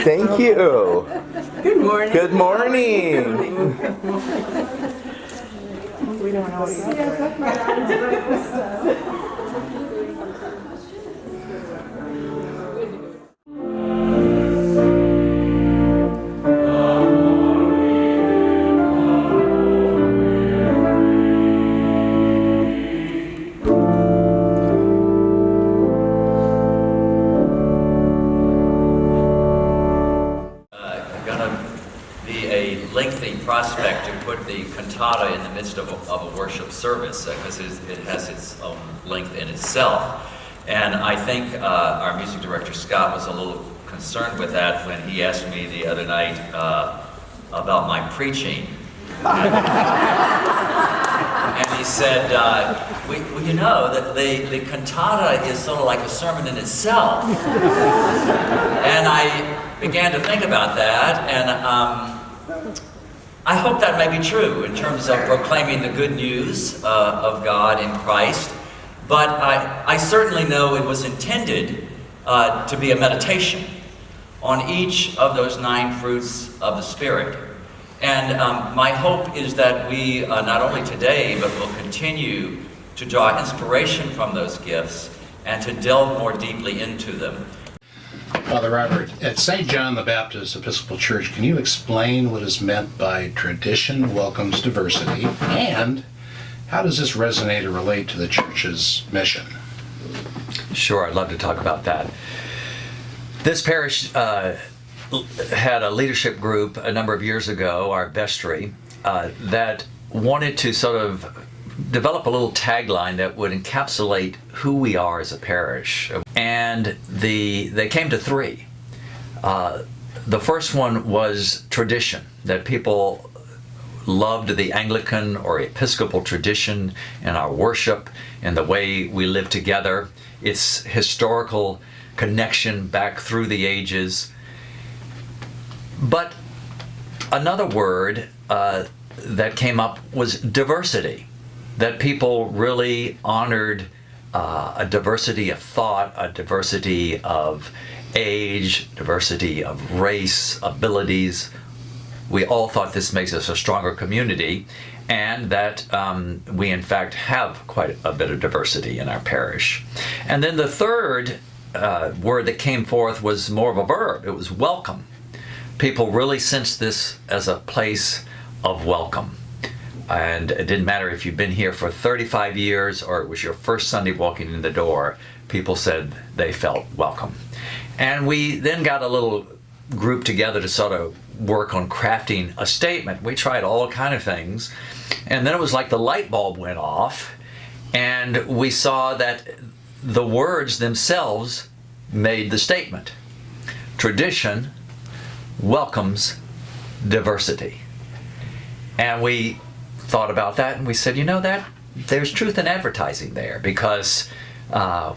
Thank you. Good morning. Good morning. We don't know. Lengthy prospect to put the cantata in the midst of a worship service because it has its own length in itself. And I think our music director, Scott, was a little concerned with that when he asked me the other night about my preaching. And he said, well, you know, that the cantata is sort of like a sermon in itself. And I began to think about that, and I hope that may be true in terms of proclaiming the good news of God in Christ, but I certainly know it was intended to be a meditation on each of those 9 fruits of the Spirit. And my hope is that we, not only today, but will continue to draw inspiration from those gifts and to delve more deeply into them. Father Robert, at St. John the Baptist Episcopal Church, can you explain what is meant by tradition welcomes diversity, and how does this resonate or relate to the church's mission? Sure, I'd love to talk about that. This parish had a leadership group a number of years ago, our vestry, that wanted to sort of develop a little tagline that would encapsulate who we are as a parish. And they came to 3. The first one was tradition, that people loved the Anglican or Episcopal tradition in our worship and the way we live together, its historical connection back through the ages. But another word that came up was diversity, that people really honored a diversity of thought, a diversity of age, diversity of race, abilities. We all thought this makes us a stronger community, and that we in fact have quite a bit of diversity in our parish. And then the third word that came forth was more of a verb. It was welcome. People really sensed this as a place of welcome. And it didn't matter if you've been here for 35 years or it was your first Sunday walking in the door, people said they felt welcome. And we then got a little group together to sort of work on crafting a statement. We tried all kind of things. And then it was like the light bulb went off, and we saw that the words themselves made the statement. Tradition welcomes diversity. And we thought about that, and we said, you know, that there's truth in advertising there, because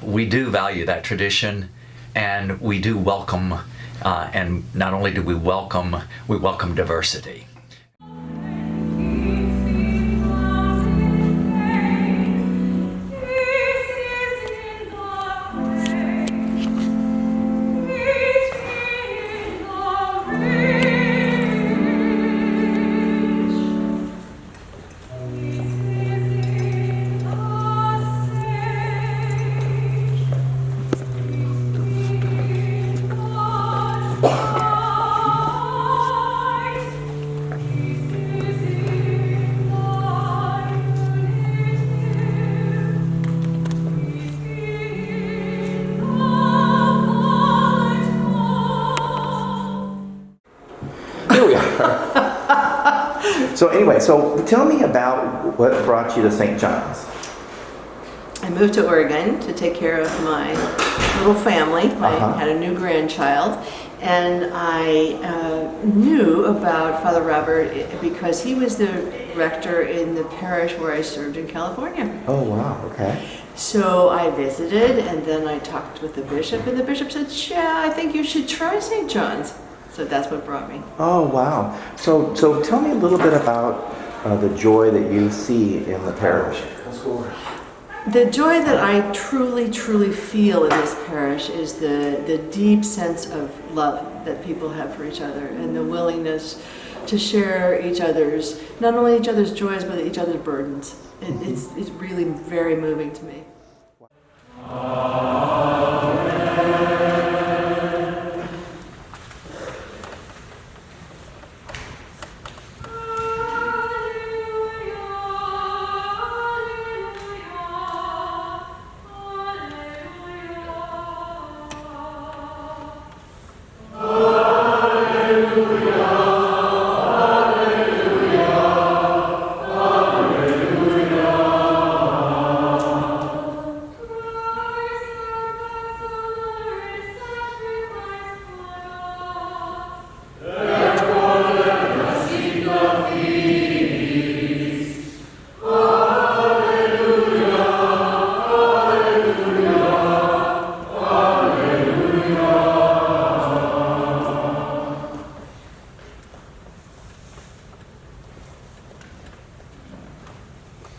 we do value that tradition, and we do welcome, and not only do we welcome diversity. So anyway, so tell me about what brought you to St. John's. I moved to Oregon to take care of my little family. I had a new grandchild, and I knew about Father Robert because he was the rector in the parish where I served in California. Oh, wow, okay. So I visited, and then I talked with the bishop, and the bishop said, yeah, I think you should try St. John's. So that's what brought me. Oh, wow. So tell me a little bit about the joy that you see in the parish. The joy that I truly, truly feel in this parish is the deep sense of love that people have for each other and the willingness to share each other's, not only each other's joys, but each other's burdens. It's really very moving to me.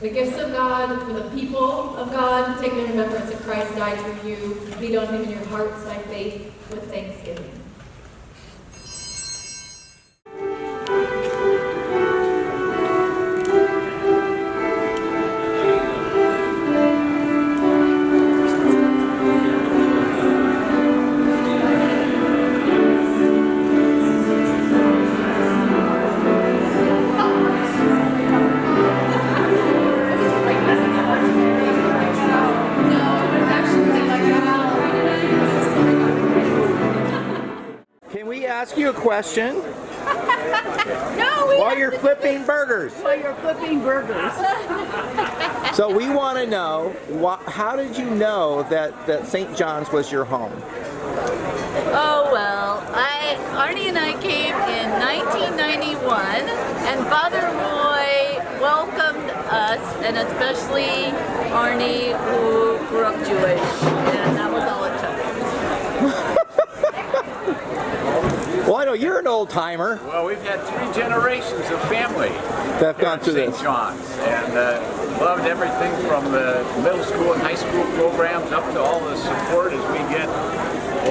The gifts of God for the people of God, taking in remembrance that Christ died for you. Beat on him in your hearts by faith with thanksgiving. Can we ask you a question? No, we While you're flipping burgers. while you're flipping burgers. So we want to know, how did you know that St. John's was your home? Oh well, Arnie and I came in 1991, and Father Roy welcomed us, and especially Arnie, who grew up Jewish, and that was all it took. Well, I know you're an old timer Well, we've had 3 generations of family that have gone through St. this. John's, and loved everything from the middle school and high school programs up to all the support as we get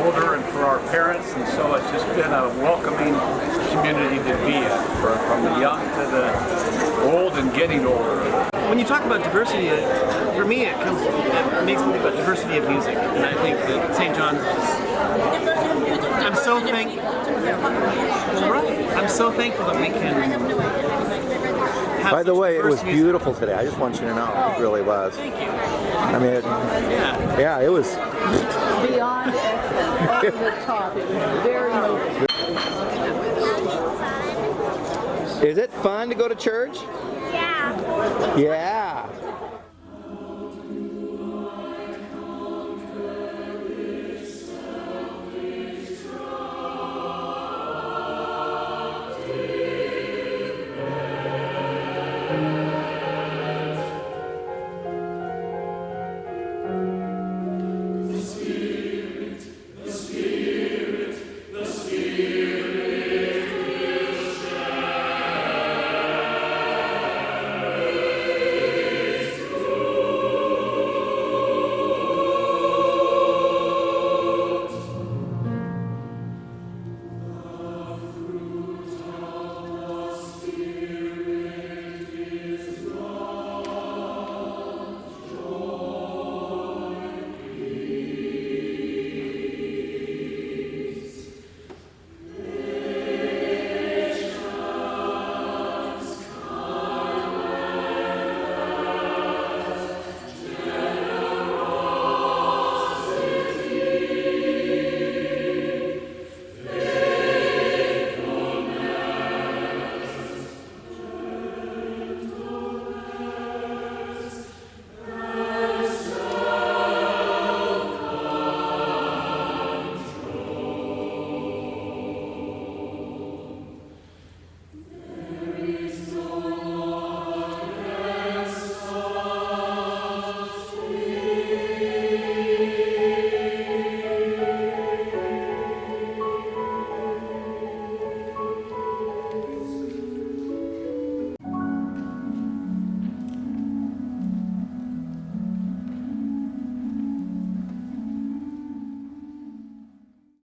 older and for our parents, and so it's just been a welcoming community to be in, from the young to the old and getting older. When you talk about diversity, for me it makes me think about diversity of music, and I think that St. John's I'm so thankful. Well, right. I'm so thankful that we can have By the such way, it diverse was music. beautiful today. I just want you to know, it really was. Thank you. I mean, Yeah. it was. Beyond excellent, over the top. It was very moving. Is it fun to go to church? Yeah. Yeah.